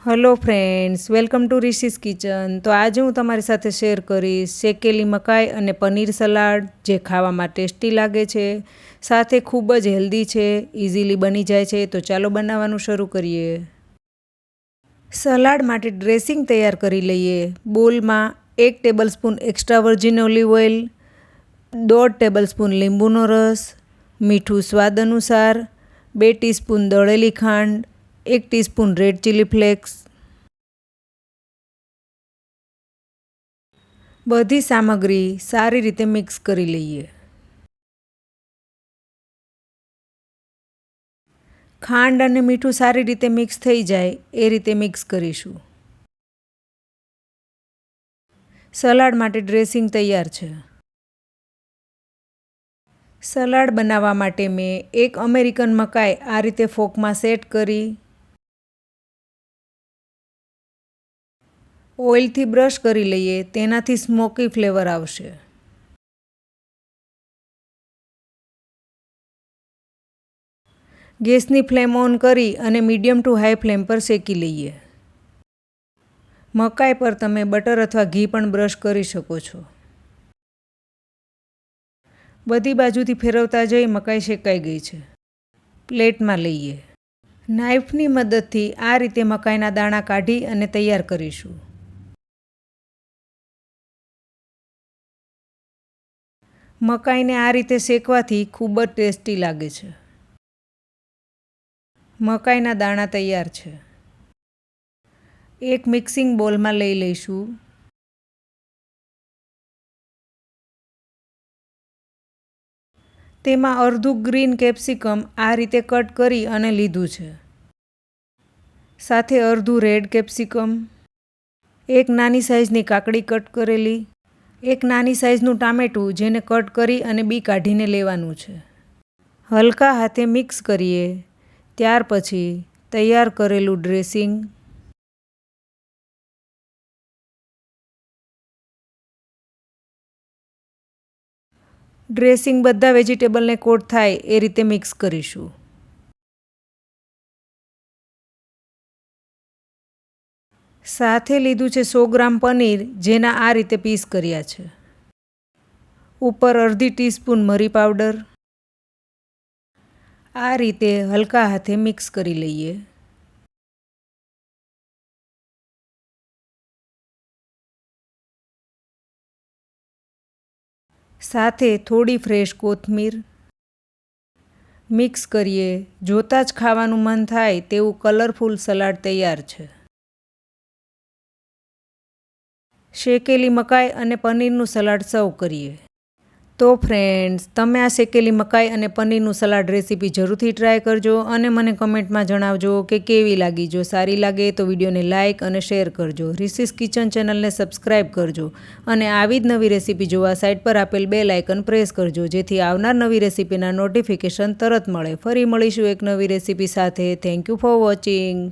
Hello friends, welcome to Rishi's kitchen. તો આજે હું તમારી સાથે શેર કરીશ શેકેલી મકાઈ અને પનીર સલાડ, જે ખાવામાં ટેસ્ટી લાગે છે, સાથે ખૂબ જ હેલ્ધી છે, ઇઝીલી બની જાય છે. તો ચાલો બનાવવાનું શરૂ કરીએ. સલાડ માટે ડ્રેસિંગ તૈયાર કરી લઈએ. બોલમાં 1 tablespoon extra virgin olive oil, 1.5 tablespoon લીંબુનો રસ, મીઠું સ્વાદ અનુસાર, 2 ટીસ્પૂન દળેલી ખાંડ, 1 ટીસ્પૂન રેડ ચીલી ફ્લેક્સ. બધી સામગ્રી સારી રીતે મિક્સ કરી લઈએ. ખાંડ અને મીઠું સારી રીતે મિક્સ થઈ જાય એ રીતે મિક્સ કરીશું. સલાડ માટે ડ્રેસિંગ તૈયાર છે. સલાડ બનાવવા માટે મેં 1 અમેરિકન મકાઈ આ રીતે ફોકમાં સેટ કરી ઓઇલથી બ્રશ કરી લઈએ. તેનાથી સ્મોકી ફ્લેવર આવશે. ગેસની ફ્લેમ ઓન કરી અને મીડિયમ ટુ હાઈ ફ્લેમ પર શેકી લઈએ. મકાઈ પર તમે બટર અથવા ઘી પણ બ્રશ કરી શકો છો. બધી બાજુથી ફેરવતા જઈ મકાઈ શેકાઈ ગઈ છે. પ્લેટમાં લઈએ. નાઈફની મદદથી આ રીતે મકાઈના દાણા કાઢી અને તૈયાર કરીશું. મકાઈને આ રીતે શેકવાથી ખૂબ જ ટેસ્ટી લાગે છે. મકાઈના દાણા તૈયાર છે. એક મિક્સિંગ બોલમાં લઈ લઈશું. તેમાં અડધું ગ્રીન કેપ્સિકમ આ રીતે કટ કરી અને લીધું છે. સાથે અડધું રેડ કેપ્સિકમ, એક નાની સાઇઝની કાકડી કટ કરેલી, એક નાની સાઇઝનું ટામેટું જેને કટ કરી અને બી કાઢીને લેવાનું છે. હલકા હાથે મિક્સ કરીએ. ત્યાર પછી તૈયાર કરેલું ડ્રેસિંગ, બધા વેજીટેબલને કોટ થાય એ રીતે મિક્સ કરીશું. સાથે લીધું છે 100 ગ્રામ પનીર, જેના આ રીતે પીસ કર્યા છે. ઉપર અડધી ટીસ્પૂન મરી પાવડર. આ રીતે હલકા હાથે મિક્સ કરી લઈએ. સાથે થોડી ફ્રેશ કોથમીર. મિક્સ કરીએ. જોતાં જ ખાવાનું મન થાય તેવું કલરફુલ સલાડ તૈયાર છે. શેકેલી મકાઈ અને પનીરનું સલાડ સર્વ કરીએ. તો ફ્રેન્ડ્સ, તમે આ શેકેલી મકાઈ અને પનીરનું સલાડ રેસીપી જરૂરથી ટ્રાય કરજો અને મને કમેન્ટમાં જણાવજો કે કેવી લાગી. જો સારી લાગે તો વિડીયોને લાઇક અને શેર કરજો. રિશીઝ કિચન ચેનલને સબસ્ક્રાઈબ કરજો અને આવી જ નવી રેસીપી જોવા સાઇડ પર આપેલ બેલ આઇકન પ્રેસ કરજો, જેથી આવનાર નવી રેસીપીના નોટિફિકેશન તરત મળે. ફરી મળીશું એક નવી રેસીપી સાથે. Thank you for watching.